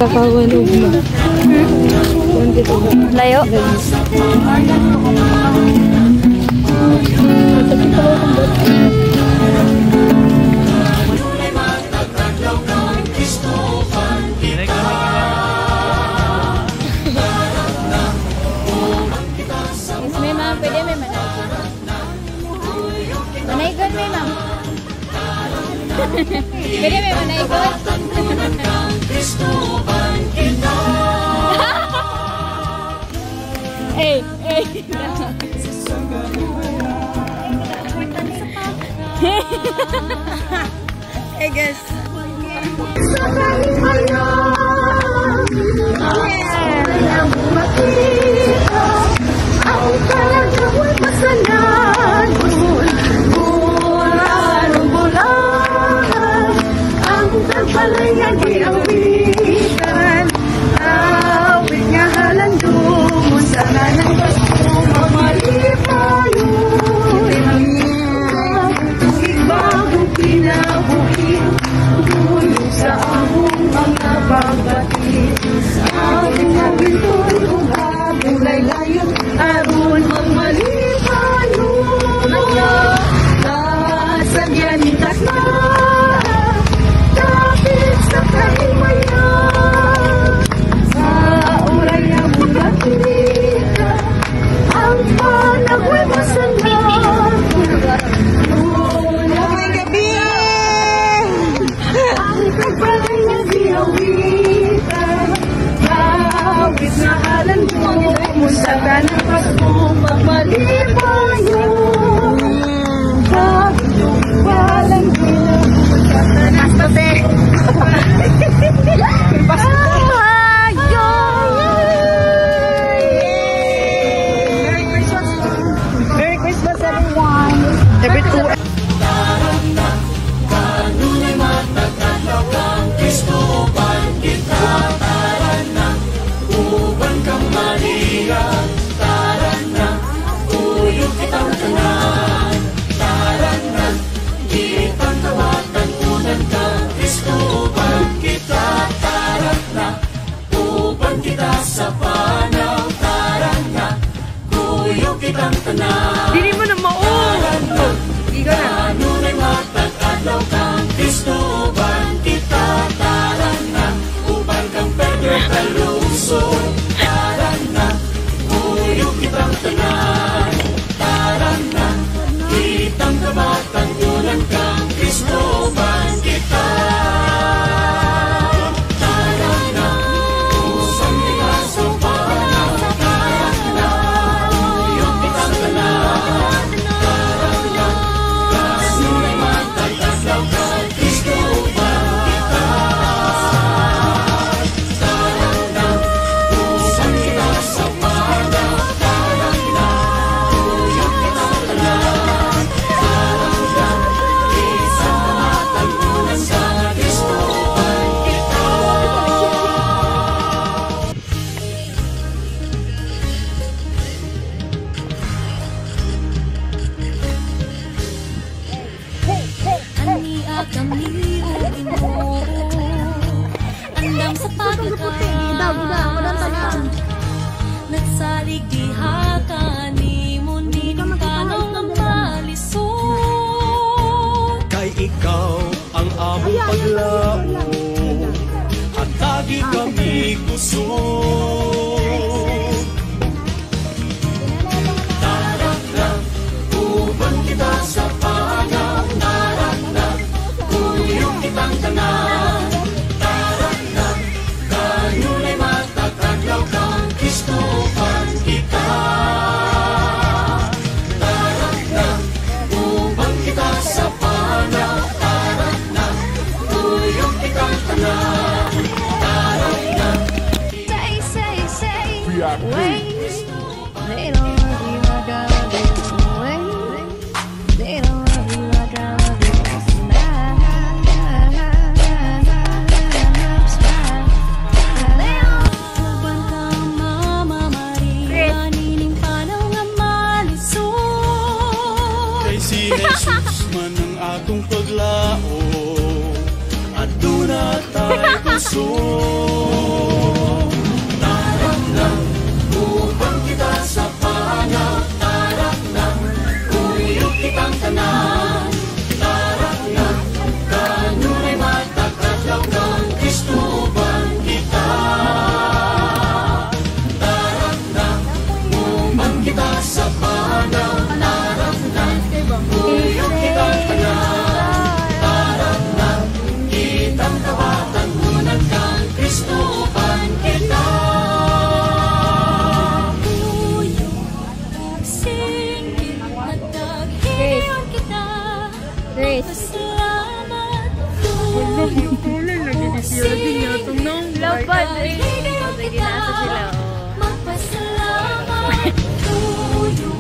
Kakawanog mo. Layo. Pwede may manaikot? Hey! Hey guys! Dili mo na maong! Iga na. Kanunay matag adlaw kang Kristoban kita. Taran na, upang kang Pedro kalusong. Taran na, kuyog kitang tanan. Taran na, kitang kabatang ulan kang Kristoban kita. Taran na, usang kita sa panaw. Taran na, kuyog kitang tanan. Taran na, kanunay matag adlaw kang Kristoban kita. Taran na, usang kita sa panaw. Taran na, kuyog kitang tanan. Taran na, isang kamatang ulan sa Kristoban kita. Ania kami Ginoo, andam sa pagkakataon. Nagsalig diha kanimo ni tanaw ng palisod. Kay ikaw ang among paglaom, hatagi kami kusog. Tarak na, uban kita sa panaw. Tarak na, kuyog kitang tanan. Tarak na, kanunay matag adlaw kang Kristoban kita. Tarak na, uban kita sa panaw. Tarak na, kuyog kitang tanan. Tarak na, Say, wait. They don't love you like I love you. Wait. They don't love you like I love you. puso. Tarap na, upang kita sa panaw. Tarap na, kuyog kitang tanan. Tarap na, kanunay matakadlaw ng Kristo uban kita. Tarap na, upang kita sa panaw. Tarap na, kuyog kitang tanan. Tarap na, kitang kawatan unang kang Kristo uban kita. Lapat eh. Sige, nasa sila oh. Magpasalamat tuyo,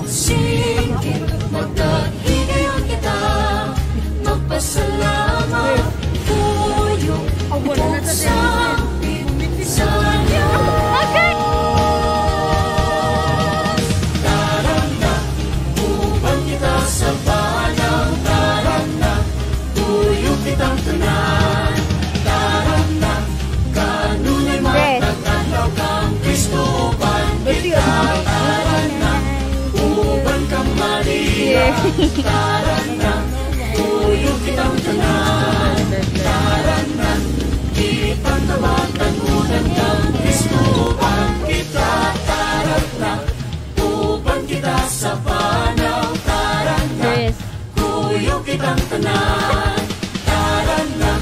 sige, magkahigayon kita. Magpasalamat tuyo, sampit sa Diyos. Tarap na, upang kita sa panaw. Tarap na, tuyog kitang tanan. Tarap na, kanunay matakadlaw kang Kristo uban kita. Tarap na, uban kang Maria. Tarap na, tuyog kitang tanan. Tarap na, kitang kawatan unang kang Kristo uban kita. Tarap na, uban kita sa panaw. Tarap na, kuyog kitang tanan. Tarap na,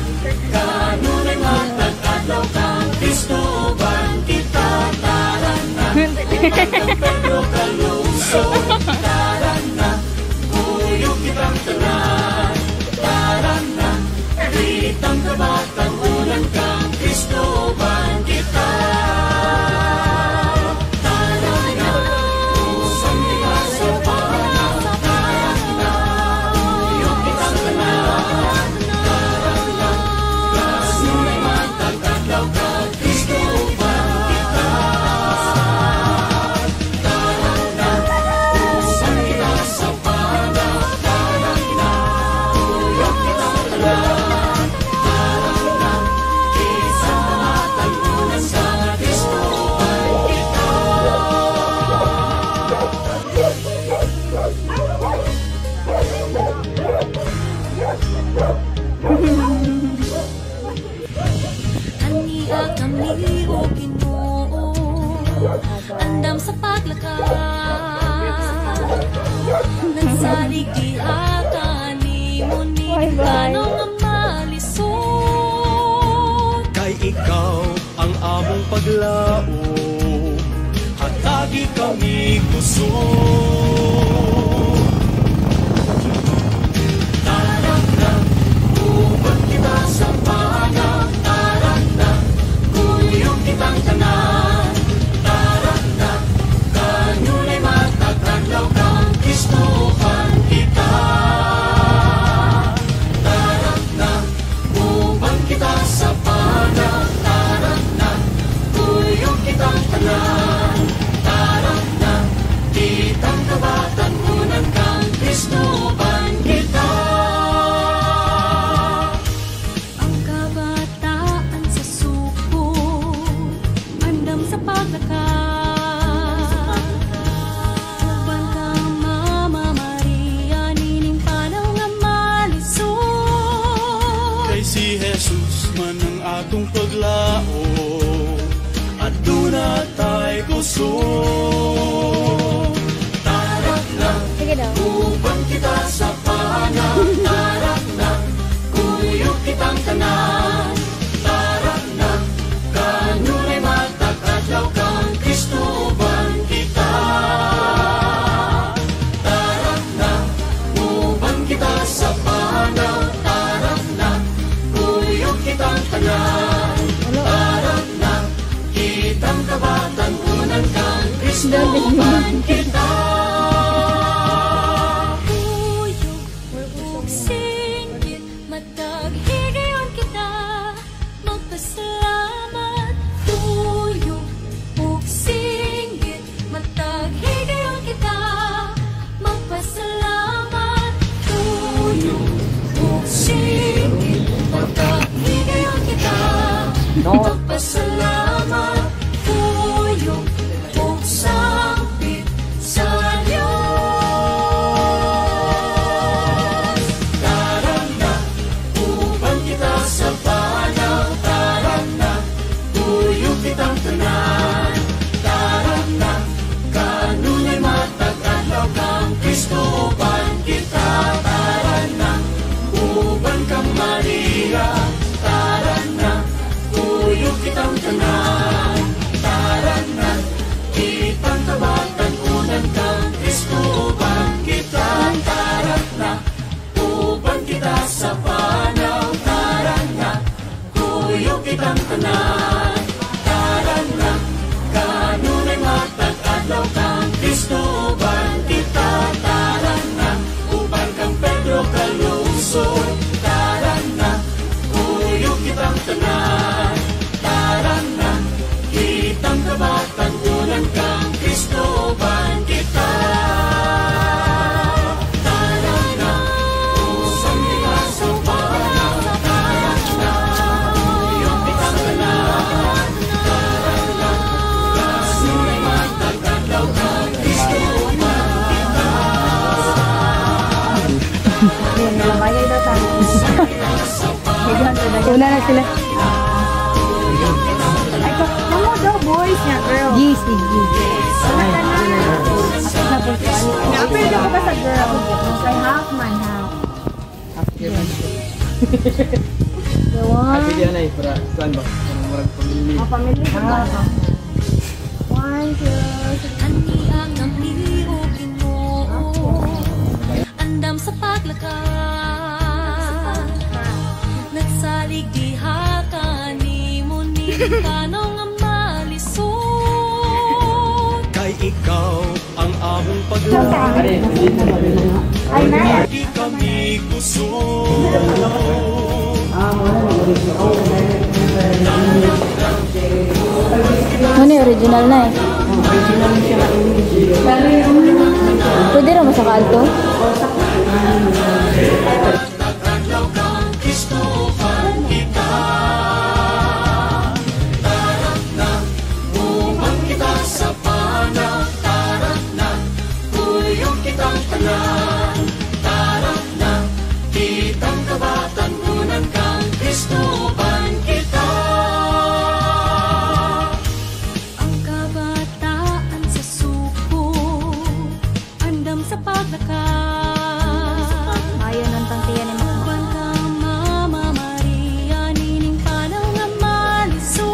kanunay matakadlaw kang Kristo uban kita. Tarap na, uban kang Pedro kalusog. Tarap na, kuyog kitang tanan. Tarap na, kitang kabatang unang kang Kristo uban kita. Tarap na, usan kita sa panaw. Tarap na, kuyog kitang tanan. Tarap na, kanunay matakadlaw kang Kristo uban kita. Tarap na, usan kita sa panaw. Tarap na, kuyog kitang tanan. Tarap na, isang kamatang unang kang Kristo uban kita. Ania kami o Ginoo, andam sa paglakad. Nagsalig diha kanimo ni kanong nga malisod. Kay ikaw ang among paglao, hatagi kami kusog. Tarap na, upang kita sa panaw. Tarap na, kuyog kitang tanan. Tarap na, kanunay matakadlaw kang Kristo uban kita. Tarap na, upang kita sa panaw. Tarap na, kuyog kitang tanan. Tarap na, kitang kabatan unang kang Kristo uban kita. Ang kabataan sa suko, andam sa paglakad. Uban kang Mama Maria, nining panaw nga malisod. Kay si Jesus man ang atong paglao, at duna tayo kusog. Tarap na, Sige daw. upang kita sa panaw. Tarap na, kuyog kitang tanan. Tarap na, kanunay matakadlaw kang Kristo uban kita. Tarap na, uban kita sa panaw. Tarap na, kuyog kitang tanan. Tarap na, kitang kabatan unang kang Kristo uban kita. Tuyog ug singgit, matag higayon kita. Magpasalamat tuyog ug singgit, matag higayon kita. Magpasalamat tuyog ug singgit, matag higayon kita. kitang tanan. Taran na, kanunay matag adlaw kang Kristo uban kita. Taran na, uban kang Pedro kalusod. Taran na, kuyog kitang tanan. Taran na, kitang kabatang unan kang Kristo uban kita. Taran na, usang nila sa panang. Taran na, kuyog kitang tanan. Taran na, kasunay matag adlaw kang Kristo uban kita. Ayun, nalabayay daw tayo. Una na sila. Ay, kamo daw, boys niya, girl. Yes, yes. Napil ko ba sa girl? Kay half man, half. The one. Kasi diyan ay para saan ba? Marag pamilya. Pamilya ko ba? 1, 2, Ani ang namliho Ginoo, andam sa paglakad. Nagsalig diha kanimo ni kanaw nga malisod. Kay ikaw ang among paglalang. ay, na. Di kami kusog. Ano yung original na eh? Pwede rin mo sa kalto? Adlaw kang Kristo uban kita. Tarat na, uban kita sa panaw. Tarat na, kuyog kitang tanan. Tarat na, kitang kabatan unan kang Kristo uban kita. Ang kabataan sa suko, andam sa paglakad. Ayaw ng tangtiyan ni Mama. Uban ka Mama Maria, nining panaw nga malisod.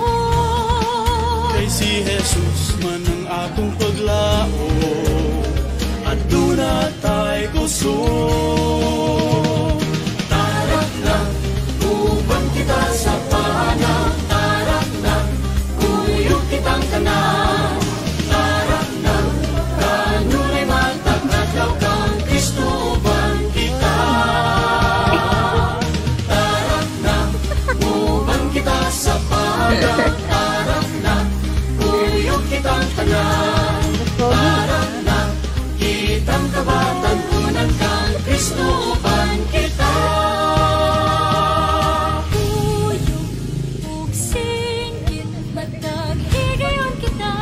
Kay si Jesus man ang atong paglao, at duna tayo kusog. Tarat na, uban kita sa panaw. Tarat na, kuyog kitang tanan. Tarat na, kanunay matag adlaw kang Kristo uban kita. Tarat na, uban kita sa panaw. Tarat na, kuyog kitang tanan. Tarat na, kitang kabatan unan kang Kristo uban kita. Tuyong ug singgit, matag higayon kita.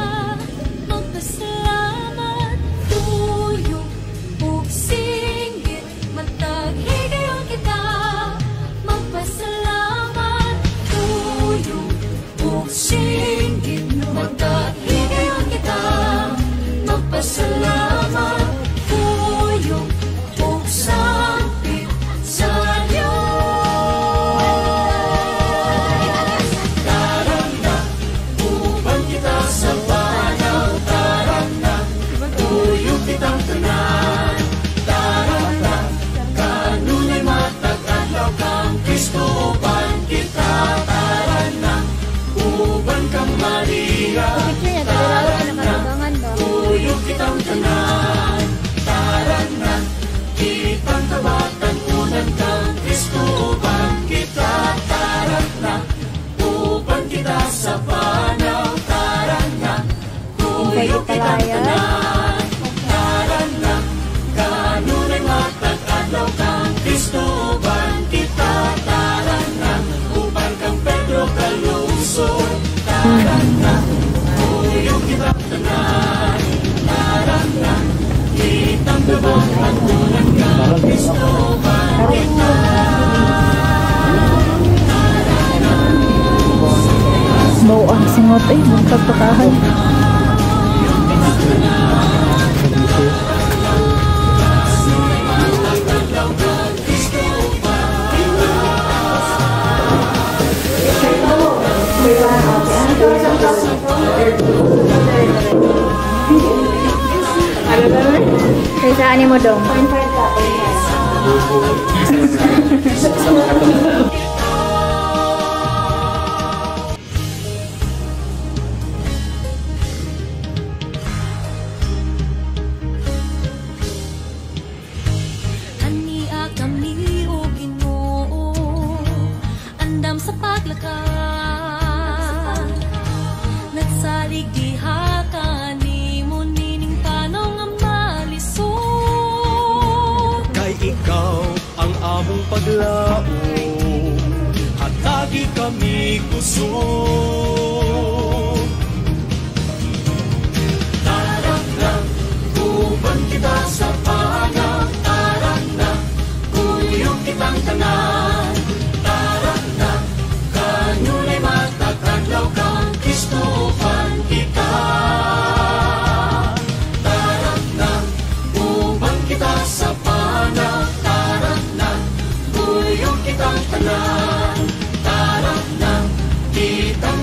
Magpasalamat. Tuyong ug singgit, matag higayon kita. Magpasalamat. Tuyong ug singgit, matag higayon kita. Magpasalamat. Tuyong ug sampit sa Diyos. Taran na, uban kita sa panaw. Taran na, kuyog kitang tanan. Taran na, kanunay matag adlaw kang Kristo uban kita. Taran na, uban kang Maria. Picture niya, dali na nakalagangan ba? Kuyog kitang tanan. Taran na, kitang kabatan unan kang Kristo uban kita. Taran na, uban kita sa panaw. Taran na, kuyog kitang tanan. Taran na, kanunay matag adlaw kang Kristo uban kita. Taran na, uban kang Pedro kalusod. Taran na, kuyog kitang tanan. Taran na, kitang kabatan unan kang Kristo uban kita. Bawa ang singot eh, magpagpakahan. Kaya saan mo dong? Hanggang sa paglakad nagsalig diha kanimo nining tanong ang malisod. Kay ikaw ang among paglaom, hatagi kami kusog. Tarak na, uban kita sa panang. Tarak na, kuyog kitang tanan. Tarak na, kanunay matatadlaw kang Kristo upan kita. Tarak na, uban kita sa panang. Tarak na, kuyog kitang tanan. Tarak na, kitang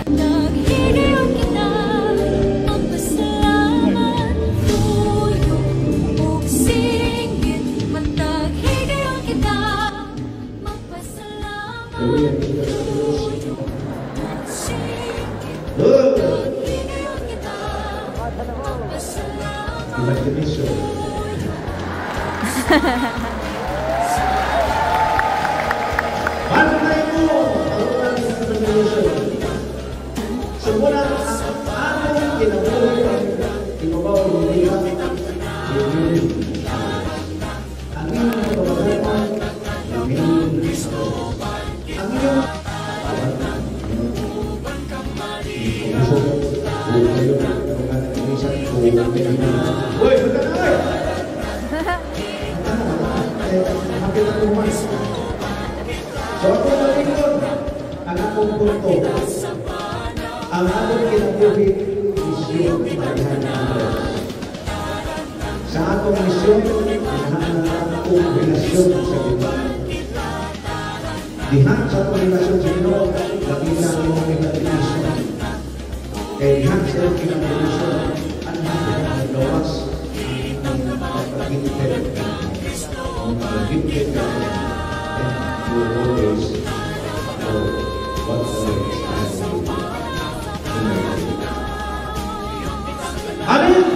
Naghihirap kita, magpasalamat, tuyo, ug singgit. Naghihirap kita, magpasalamat, tuyo, ug singgit. Naghihirap kita, magpasalamat, tuyo. Pantay mo ang unang revolution. Simula ang ating kinabuhay, ibabaw ng lihat, ang iyong pagkakataon, ang iyong Kristo, ang iyong Uy, magkakay! So ako malingon, ang akong punto, ang akong kinabuhi, misyon, paghahan ng Diyos. Sa akong misyon, paghahan ng akong relasyon sa Ginoo. Dihan sa akong relasyon sa Ginoo, nakita ang iyong kinatilisyon. Kaya dihan sa iyong kinatilisyon, ang mga gawas, ang pagpagintip, ang pagpagintip ka, and you will always know what ways I will do. Amen!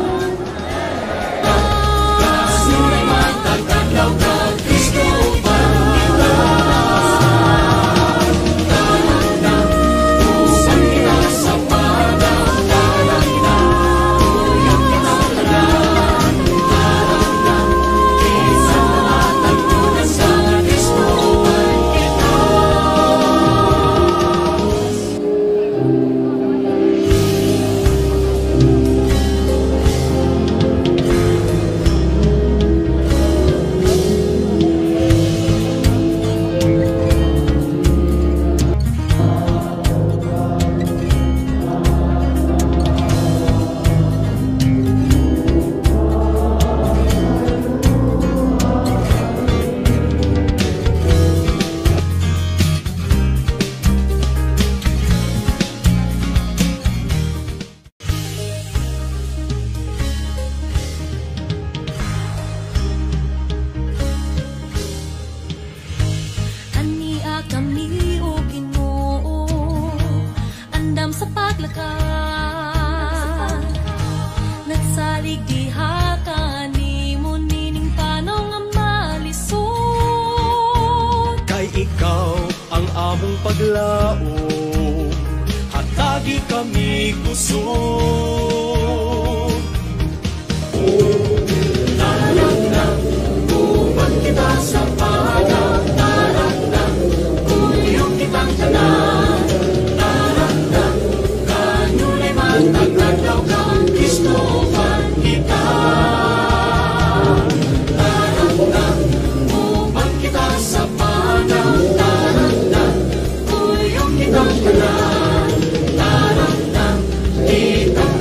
Kami o Ginoo, andam sa paglakad, nagsalig diha kanimo nining panaw nga malisod. Kay ikaw ang among paglaom, hatagi kami kusog. Narang-nang, uban kita sa panaw, narang-nang, kuyong kitang tanan, narang-nang, kanunay matagladlaw kang Kristohan kita. Narang-nang, uban kita sa panaw, narang-nang, kuyong kitang tanan, narang-nang, kitang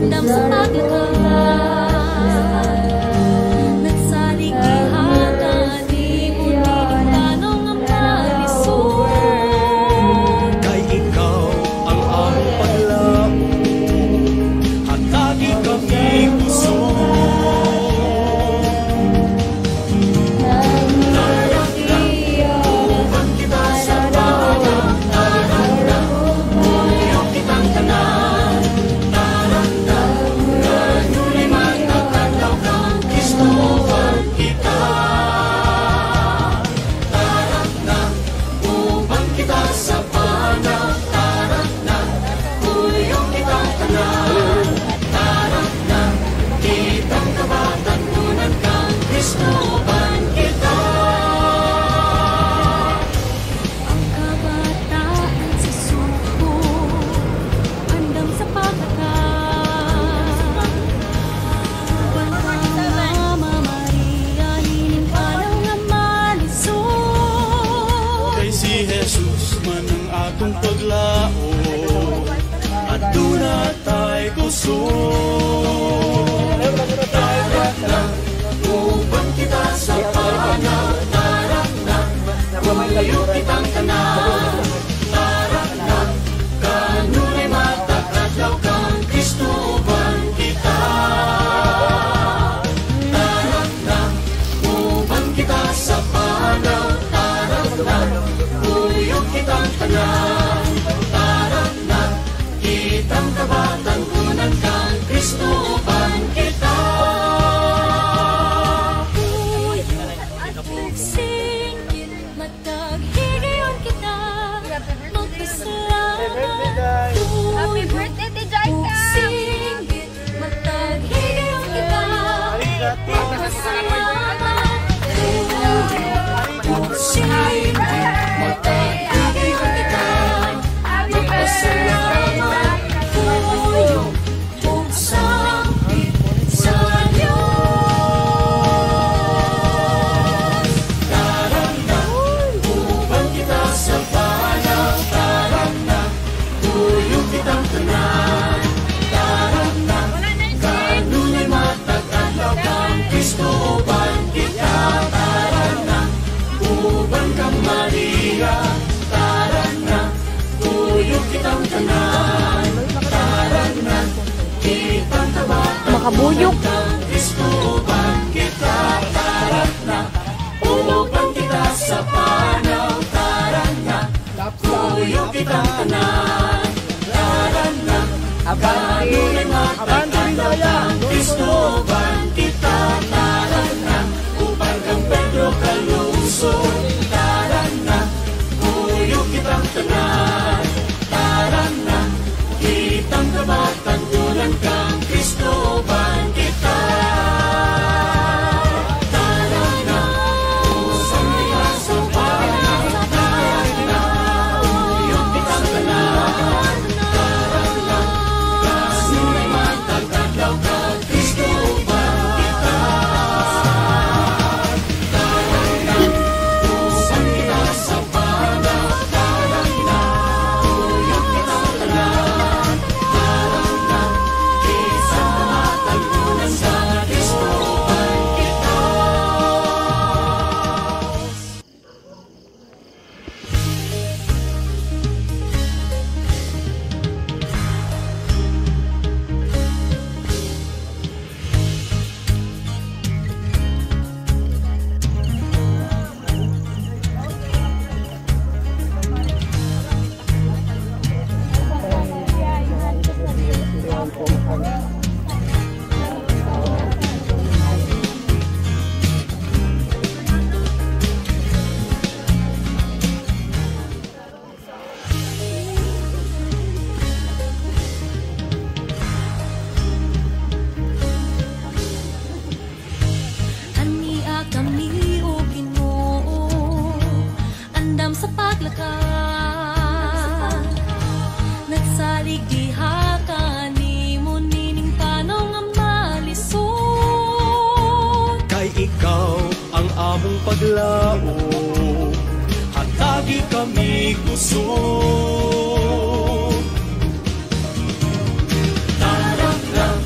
andam sa paglakad, nagsalig ihagan, di mo tanong ang palisod. Kay ikaw ang among paglao, hatagi kami puso. Si Jesus man ang atong paglao, aduna tay kusog. Tarak na, uban kita sa panaw. Tarak na, uyok kitang tanaw. Tarak na, kanunay matakadlaw kang Kristo uban kita. Tarak na, uban kita sa panaw. Tarak na, uyok kitang tanan. Tarak na, kitang kabatan kunan kang Kristo uban kita. Singit, mataghigayon kita, magpasalamat. Happy birthday, Tijarka! Singit, mataghigayon kita, magpasalamat. Singit, mataghigayon kita, magpasalamat. Tuyok, sangit sa Diyos. Tarak na, uban kita sa panaw. Tarak na, uyok kitang tanan. Tarak na, kanunay matakadlaw kang Kristo uban kita. Tarak na, uban kang Maria. Tarak na, uyok kitang tanan. Tarak na, kitang kabatan Makabuyok. kang Kristo uban kita. Tarak na, uban kita sa panaw. Tarak na, uyok kitang tanan. Tarak na, kanunay matakadlaw kang Kristo uban kita. Tarak na, uban kang Pedro kalusot. Tarak na, uyok kitang tanan. Tarak na, kitang kabatan kunan kang Kristo uban kita. Tarak na, usan kita sa panaw. Tarak na, uyok kitang tanan. Tarak na, kanunay matakadlaw kang Kristo uban kita. Tarak na, usan kita sa panaw. Tarak na, uyok kitang tanan. Tarak na, isang matagpunan sa Kristo uban kita. Ania kami o Ginoo, andam sa paglakad, nagsalig dihakan, nimo nining tanong ang malisod. Kay ikaw ang among paglao, hatagi kami kusog. Tarak na,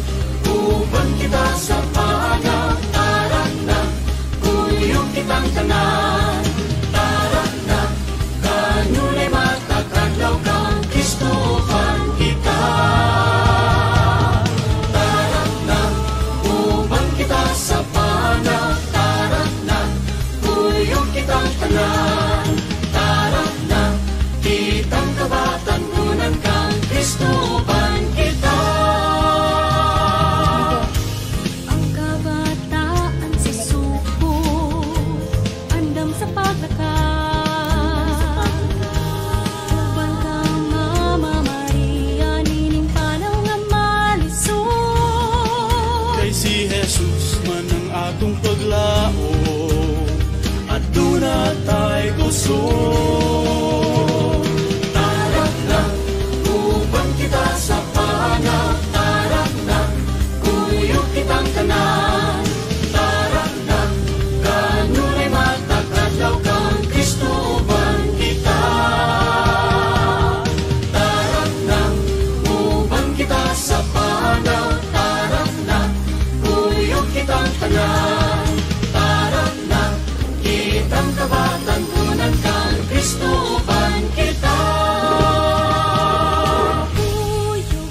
aduna tayo kusog. Tarak na, uban kita sa panaw. Tarak na, kuyog kitang tanan. Tarak na, kanunay matakadlaw kang Kristo uban kita. Tarak na, uban kita sa panaw. Tarak na, kuyog kitang tanan. Tarak na, kitang kabatan kunan kang Kristo uban kita. Kuyog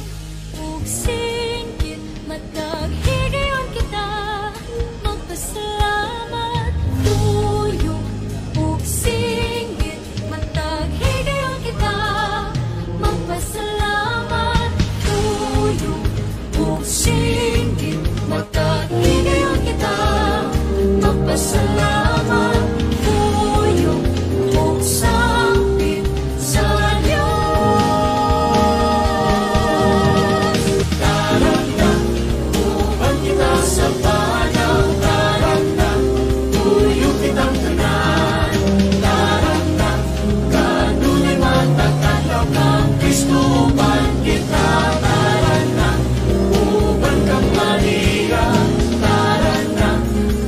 ug singgit mataghigayon kita magpasalamat. Kuyog ug singgit mataghigayon kita magpasalamat. Kuyog ug singgit mataghigayon kita magpasalamat. Kuyog ug sangpit sa Diyos. Tarak na, uban kita sa panaw. Tarak na, kuyog kitang tanan. Tarak na, kanunay matakadlaw kang Kristo uban kita. Tarak na, uban kang Maria. Tarak na,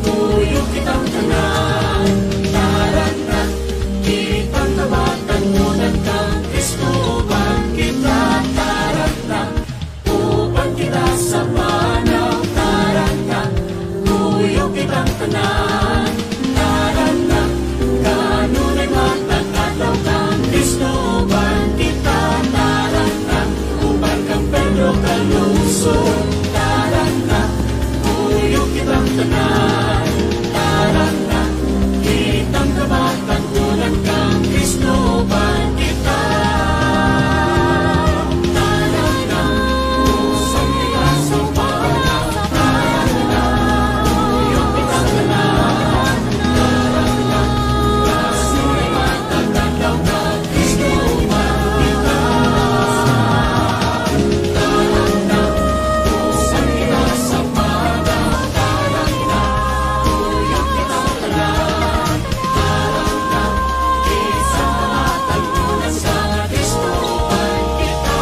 kuyog kitang tanan. Tarak na, kitang kabatan kunan kang Kristo uban kita. Tarak na, uban kita sa panaw. Tarak na, kuyog kitang tanan. Tarak na, kanunay matakadlaw kang Kristo uban kita. Tarak na, uban kang Pedro kalusog. Tarak na, kuyog kitang tanan. Tarak na, kitang kabatan kunan kang Kristo uban kita. Tarak na, usan kita sa panaw. Tarak na, kuyog kitang tanan. Tarak na, kanunay matakadlaw kang Kristo uban kita. Tarak na, usan kita sa panaw. Tarak na, kuyog kitang tanan. Tarak na, isang kabatan kunan sa Kristo uban kita.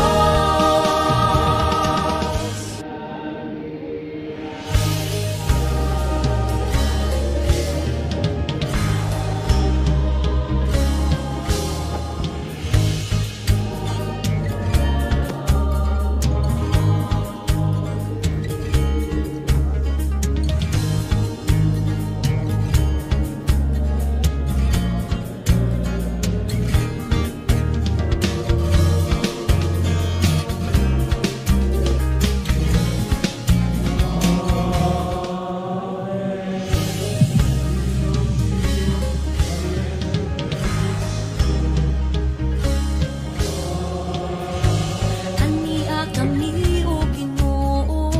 Ania kami o Ginoo,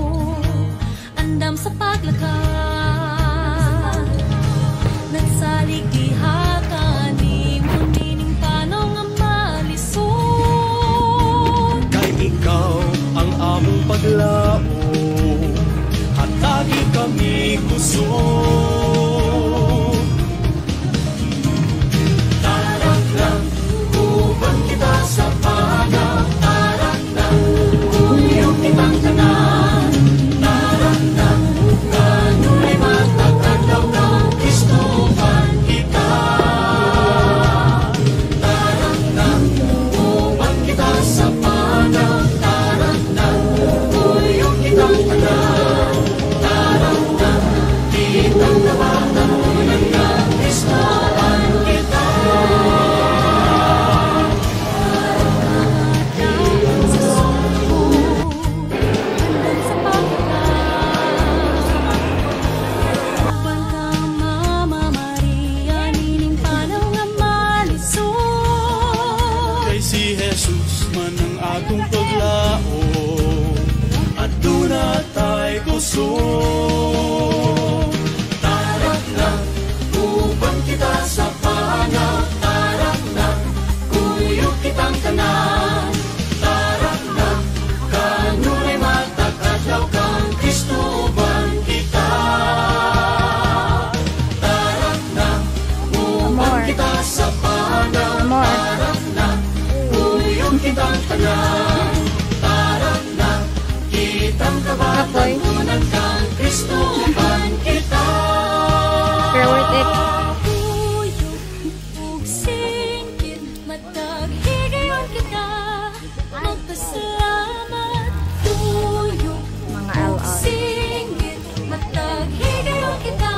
andam sa paglakad. Nagsalig diha kanimo nining panaw nga malisod. Kay ikaw ang among paglao, hatagi kami kusog. Tarak na, uban kita sa panaw. Tarak na, kuyog kitang tanan. Tarak na, kanunay matakadlaw kang Kristo uban kita. Tarak na, uban kita sa panaw. Tarak na, kuyog kitang tanan. Tarak na, kitang kabatan kunan kang Kristo uban kita. Kay si Jesus man ang atong paglao, aduna tayo kusog. Tarak na, uban kita sa panaw. Tarak na, kuyog kitang tanan. Tarak na, kanunay matakadlaw kang Kristo uban kita. Tarak na, tahanan. Tara na, kitang kabatangunan kang Kristuhan kita. Pero worth it. Tuyok ug singgit matag higayon kita. Magpasalamat. Tuyok Mga ug LR. singgit matag higayon kita.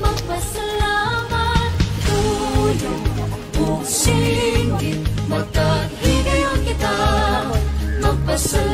Magpasalamat. Tuyok ug singgit matag higayon kita. Magpasalamat.